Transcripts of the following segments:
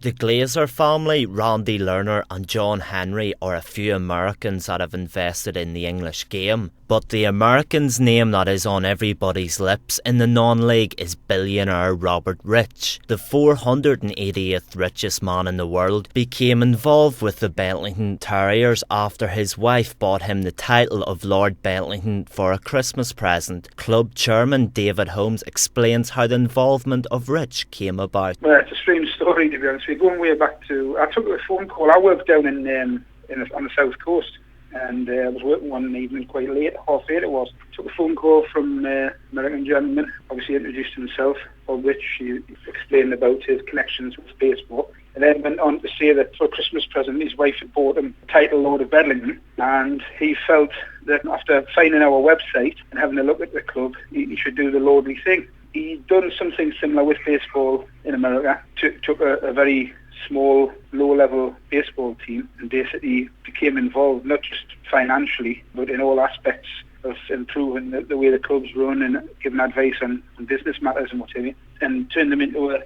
The Glazer family, Randy Lerner and John Henry, are a few Americans that have invested in the English game. But the American's name that is on everybody's lips in the non-league is billionaire Robert Rich. The 488th richest man in the world became involved with the Bedlington Terriers after his wife bought him the title of Lord Bedlington for a Christmas present. Club chairman David Holmes explains how the involvement of Rich came about. Well, it's a strange story, to be honest. We're going way back to... I took a phone call. I worked down on the south coast. And I was working one evening quite late, 8:30 it was. Took a phone call from an American gentleman, obviously introduced himself, of which he explained about his connections with baseball. And then went on to say that for a Christmas present, his wife had bought him the title Lord of Bedlington. And he felt that after finding our website and having a look at the club, he should do the lordly thing. He'd done something similar with baseball in America, took a very small, low-level baseball team and basically became involved, not just financially, but in all aspects of improving the way the club's run and giving advice on business matters and what have you, and turned them into a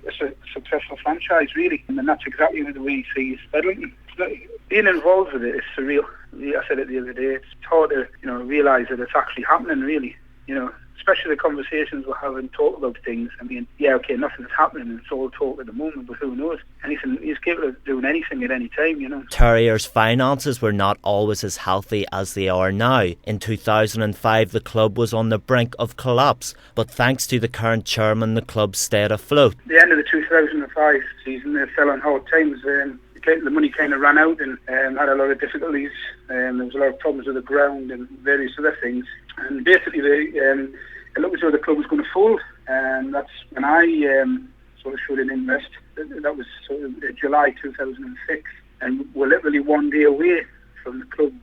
successful franchise, really. And that's exactly the way he sees Bedlington. Being involved with it is surreal. I said it the other day. It's hard to realise that it's actually happening, really. Especially the conversations we're having, talk about things. I mean, yeah, okay, nothing's happening, it's all talk at the moment, but who knows? Anything, he's capable of doing anything at any time, Terriers' finances were not always as healthy as they are now. In 2005, the club was on the brink of collapse, but thanks to the current chairman, the club stayed afloat. At the end of the 2005 season, they fell on hard times. The money kind of ran out and had a lot of difficulties. There was a lot of problems with the ground and various other things. And basically, it looked as though the club was going to fold. And that's when I sort of showed an interest. That was sort of July 2006. And we're literally one day away from the club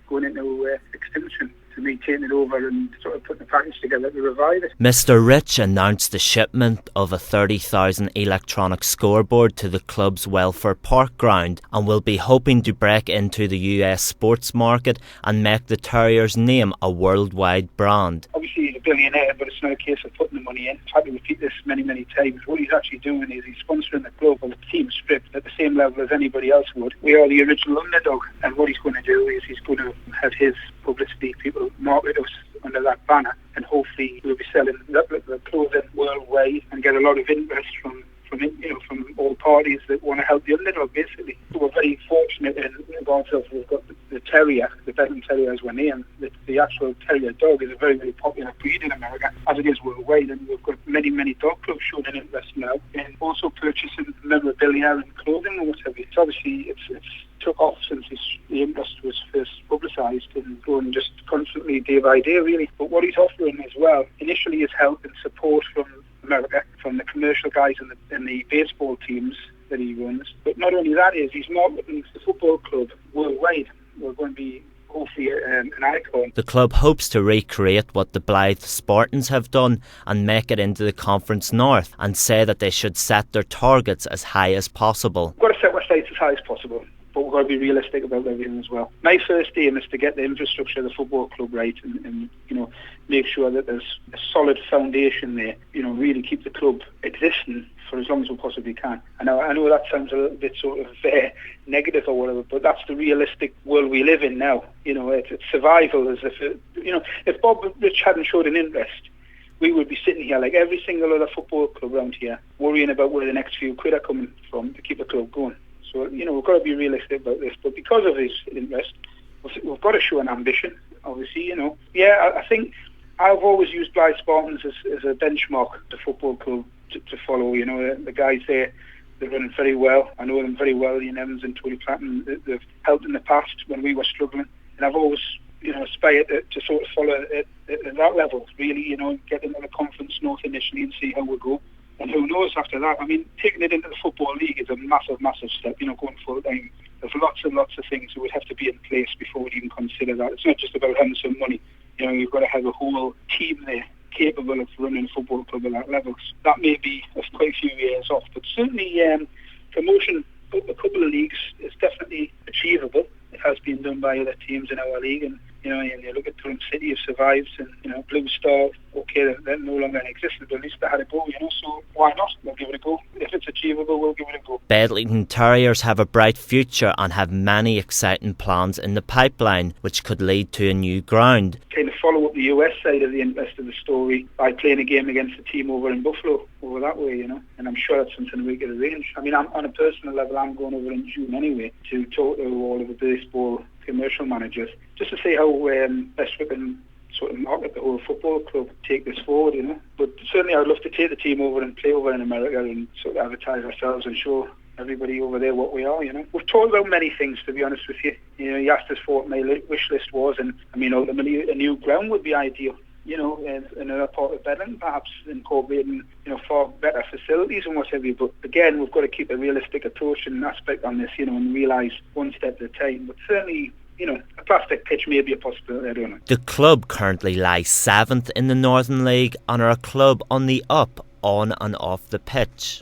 going into extinction. To me taking it over and sort of putting a package together to revive it. Mr. Rich announced the shipment of a 30,000 electronic scoreboard to the club's Welfare Park ground and will be hoping to break into the US sports market and make the Terriers' name a worldwide brand. Obviously he's a billionaire, but it's not a case of putting the money in. I've had to repeat this many times. What he's actually doing is he's sponsoring the club on the team strip at the same level as anybody else would. We are the original underdog, and what he's going to do is he's going to have his publicity, people market us under that banner, and hopefully we'll be selling the clothing worldwide and get a lot of interest from all parties that want to help the underdog, basically. So we're very fortunate in regards of we've got the terrier, the Bedlington Terrier as we're named. The actual terrier dog is a very, very popular breed in America, as it is worldwide, and we've got many dog clubs showing an interest now in also purchasing memorabilia and clothing or whatever. It's obviously it's took off since the interest was first publicised and going just constantly day by day, really. But what he's offering as well, initially, is help and support from America, from the commercial guys in the baseball teams that he runs. But not only that, he's marketing the football club worldwide. We're going to be hopefully an icon. The club hopes to recreate what the Blythe Spartans have done and make it into the Conference North, and say that they should set their targets as high as possible. We've got to set our sights as high as possible, but we've got to be realistic about everything as well. My first aim is to get the infrastructure of the football club right and make sure that there's a solid foundation there, really keep the club existing for as long as we possibly can. I know that sounds a little bit sort of negative or whatever, but that's the realistic world we live in now. It's survival. As if Bob Rich hadn't showed an interest, we would be sitting here like every single other football club around here, worrying about where the next few quid are coming from to keep the club going. So, we've got to be realistic about this. But because of his interest, we've got to show an ambition, obviously, Yeah, I think I've always used Blythe Spartans as a benchmark, the football club, to follow. The guys there, they're running very well. I know them very well, Ian Evans and Tony Platten. They've helped in the past when we were struggling. And I've always, aspired to sort of follow at that level, really, get into the Conference North initially and see how we go. And who knows after that? I mean, taking it into the Football League is a massive step, going full time. There's lots and lots of things that would have to be in place before we'd even consider that. It's not just about having some money. You've got to have a whole team there capable of running a football club at that level. That may be quite a few years off, but certainly promotion a couple of leagues is definitely achievable. It has been done by other teams in our league, and and you look at Durham City, have survived, and Blue Star, okay, they're no longer in existence, but at least they had a go, so why not? We'll give it a go. If it's achievable, we'll give it a go. Bedlington Terriers have a bright future and have many exciting plans in the pipeline, which could lead to a new ground. Kind of follow up the US side of the rest of the story by playing a game against a team over in Buffalo, over that way, and I'm sure that's something we could arrange. I mean, on a personal level, I'm going over in June anyway to talk to all of the baseball commercial managers just to see how best we can sort of market the whole football club, take this forward, But certainly I'd love to take the team over and play over in America and sort of advertise ourselves and show everybody over there what we are, We've talked about many things, to be honest with you. You asked us for what my wish list was, and I mean, ultimately a new ground would be ideal. Another part of Bedlington, perhaps incorporating, far better facilities and whatever. But again, we've got to keep a realistic approach and aspect on this, and realise one step at a time. But certainly, a plastic pitch may be a possibility, I don't know. The club currently lies 7th in the Northern League and are a club on the up, on and off the pitch.